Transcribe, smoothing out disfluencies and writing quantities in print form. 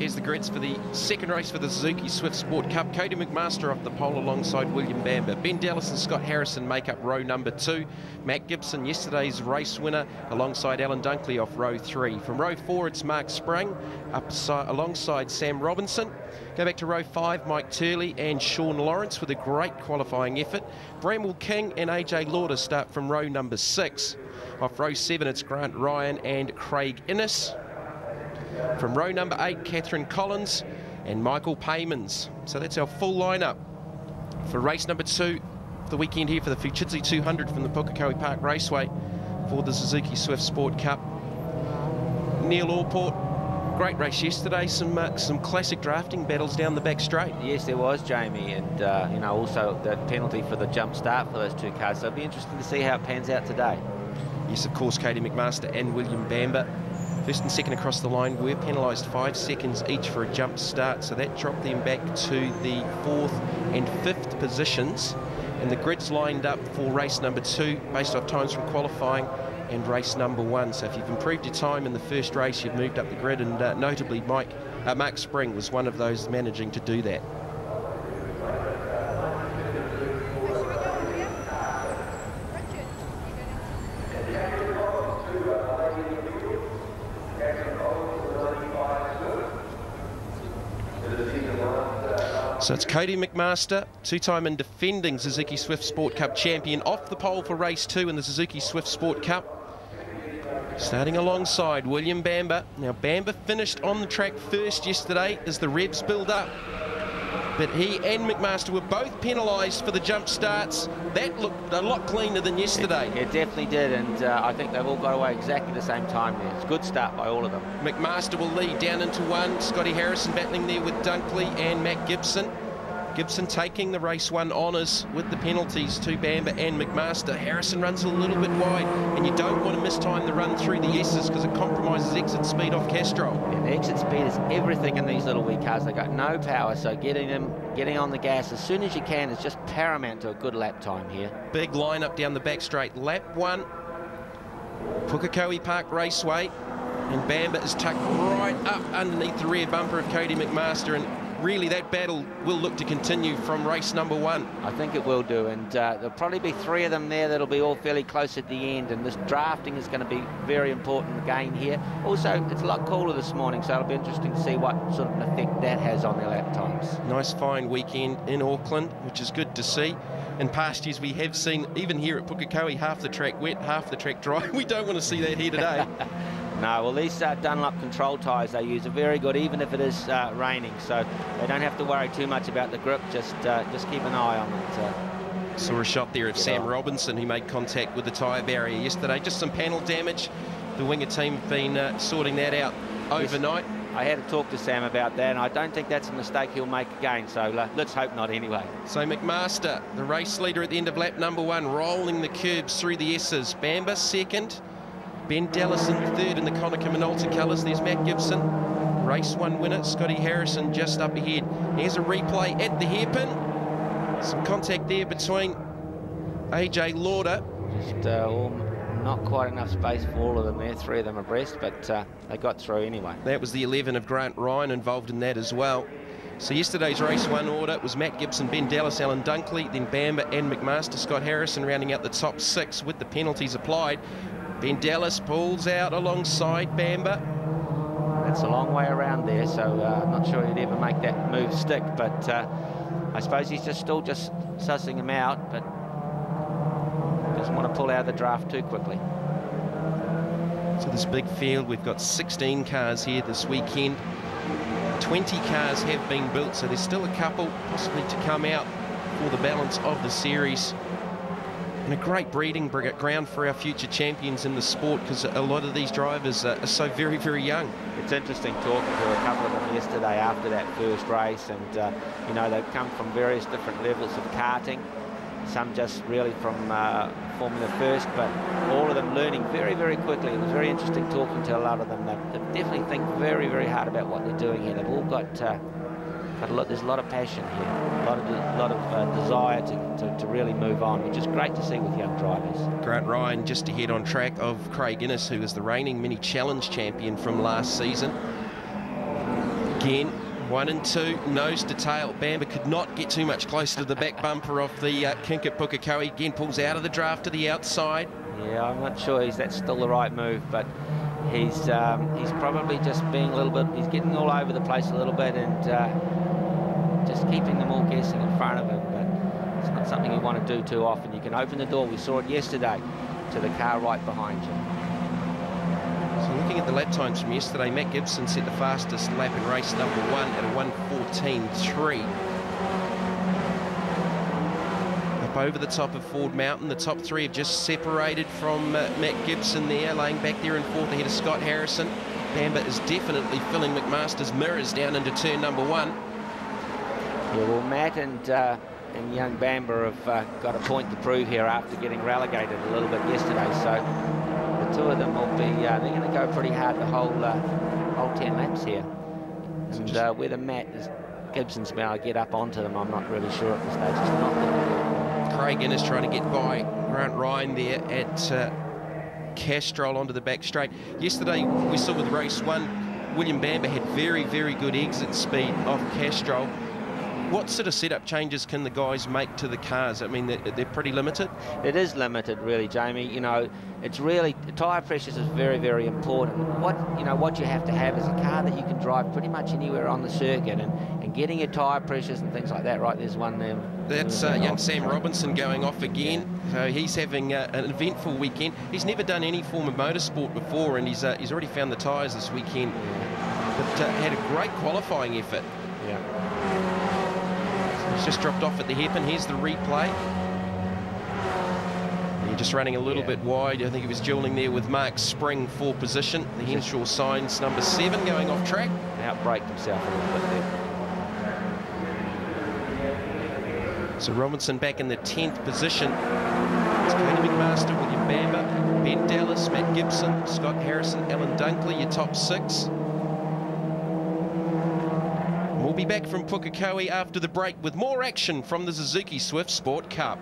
Here's the grids for the second race for the Suzuki Swift Sport Cup. Cody McMaster off the pole alongside William Bamber. Ben Dallas and Scott Harrison make up row number 2. Matt Gibson, yesterday's race winner, alongside Alan Dunkley off row 3. From row 4, it's Mark Spring alongside Sam Robinson. Go back to row 5, Mike Turley and Sean Lawrence with a great qualifying effort. Bramwell King and AJ Lauder start from row number 6. Off row 7, it's Grant Ryan and Craig Innes. From row number 8, Catherine Collins and Michael Paymans. So that's our full lineup for race number 2 of the weekend here for the Fujitsu 200 from the Pukekohe Park Raceway for the Suzuki Swift Sport Cup. Neil Allport, great race yesterday. Some classic drafting battles down the back straight. Yes, there was, Jamie, and you know, also the penalty for the jump start for those two cars. So it'll be interesting to see how it pans out today. Yes, of course, Cody McMaster and William Bamber. First and second across the line were penalised 5 seconds each for a jump start, so that dropped them back to the 4th and 5th positions. And the grid's lined up for race number 2 based off times from qualifying and race number 1. So if you've improved your time in the first race, you've moved up the grid, and notably Mark Spring was one of those managing to do that. So it's Cody McMaster, two-time and defending Suzuki Swift Sport Cup champion, off the pole for race 2 in the Suzuki Swift Sport Cup. Starting alongside William Bamber. Now Bamber finished on the track first yesterday as the revs build up. But he and McMaster were both penalised for the jump starts. That looked a lot cleaner than yesterday. It definitely did, and I think they've all got away exactly the same time there. It's a good start by all of them. McMaster will lead down into 1. Scotty Harrison battling there with Dunkley and Matt Gibson. Gibson taking the race 1 honours with the penalties to Bamber and McMaster. Harrison runs a little bit wide, and you don't want to mistime the run through the S's because it compromises exit speed off Castrol. Yeah, the exit speed is everything in these little wee cars. They've got no power, so getting on the gas as soon as you can is just paramount to a good lap time here. Big lineup down the back straight. Lap 1, Pukekohe Park Raceway, and Bamber is tucked right up underneath the rear bumper of Cody McMaster, and really that battle will look to continue from race number 1. I think it will do, and there'll probably be 3 of them there that'll be all fairly close at the end, and this drafting is going to be very important again here. Also, it's a lot cooler this morning, so it'll be interesting to see what sort of an effect that has on their lap times. Nice fine weekend in Auckland, which is good to see. In past years we have seen, even here at Pukekohe, half the track wet, half the track dry. We don't want to see that here today. No, well, these Dunlop control tyres they use are very good, even if it is raining, so they don't have to worry too much about the grip. Just keep an eye on it. Saw a shot there of Sam Robinson, who made contact with the tyre barrier yesterday. Just some panel damage. The Winger team have been sorting that out overnight. Yes, I had to talk to Sam about that, and I don't think that's a mistake he'll make again, so let's hope not anyway. So McMaster, the race leader at the end of lap number 1, rolling the curbs through the S's. Bamber second. Ben Dallas in 3rd in the Konica Minolta colours. There's Matt Gibson, race 1 winner. Scotty Harrison just up ahead. Here's a replay at the hairpin. Some contact there between AJ Lauder. Just not quite enough space for all of them there. 3 of them abreast, but they got through anyway. That was the 11 of Grant Ryan involved in that as well. So yesterday's race 1 order was Matt Gibson, Ben Dallas, Alan Dunkley, then Bamber and McMaster. Scott Harrison rounding out the top 6 with the penalties applied. Ben Dallas pulls out alongside Bamber. That's a long way around there, so I'm not sure he'd ever make that move stick, but I suppose he's still just sussing him out, but doesn't want to pull out of the draft too quickly. So this big field, we've got 16 cars here this weekend. 20 cars have been built, so there's still a couple possibly to come out for the balance of the series. And a great breeding ground for our future champions in the sport, because a lot of these drivers are so very, very young. It's interesting talking to a couple of them yesterday after that first race, and you know, they've come from various different levels of karting, some just really from Formula First, but all of them learning very, very quickly. It was very interesting talking to a lot of them. They definitely think very, very hard about what they're doing here. They've all got there's a lot of passion here, a lot of desire to really move on, which is great to see with young drivers. Grant Ryan just ahead on track of Craig Innes, who is the reigning Mini Challenge champion from last season. Again, 1 and 2, nose to tail. Bamber could not get too much closer to the back bumper of the kink at Pukekohe. Again, pulls out of the draft to the outside. Yeah, I'm not sure that's still the right move, but he's probably just being a little bit, he's getting all over the place a little bit and just keeping them all guessing in front of him, but it's not something you want to do too often. You can open the door, we saw it yesterday, to the car right behind you. So looking at the lap times from yesterday, Matt Gibson set the fastest lap in race number 1 at a 1:14.3. Up over the top of Ford Mountain, the top 3 have just separated from Matt Gibson there, laying back there in 4th ahead of Scott Harrison. Bamber is definitely filling McMaster's mirrors down into turn number 1. Yeah, well, Matt and young Bamber have got a point to prove here after getting relegated a little bit yesterday. So the two of them will be, they're going to go pretty hard the whole 10 laps here. And whether Matt Gibson's been able to get up onto them, I'm not really sure at this stage. It's not looking good. Craig Innes trying to get by Grant Ryan there at Castrol onto the back straight. Yesterday we saw with race 1, William Bamber had very, very good exit speed off Castrol. What sort of setup changes can the guys make to the cars? I mean, they're pretty limited. It is limited, really, Jamie. You know, it's really, tyre pressures is very, very important. What you have to have is a car that you can drive pretty much anywhere on the circuit, and getting your tyre pressures and things like that. Right, there's one there. That's young Sam Robinson going off again. So he's having an eventful weekend. He's never done any form of motorsport before, and he's already found the tyres this weekend. But had a great qualifying effort. Yeah. He's just dropped off at the hairpin. Here's the replay. You're just running a little bit wide. I think he was dueling there with Mark Spring for position. The Henshaw signs number 7 going off track. Outbraked himself a little bit there. So Robinson back in the 10th position. It's Cody McMaster, William Bamber, Ben Dallas, Matt Gibson, Scott Harrison, Alan Dunkley, your top 6. We'll be back from Pukekohe after the break with more action from the Suzuki Swift Sport Cup.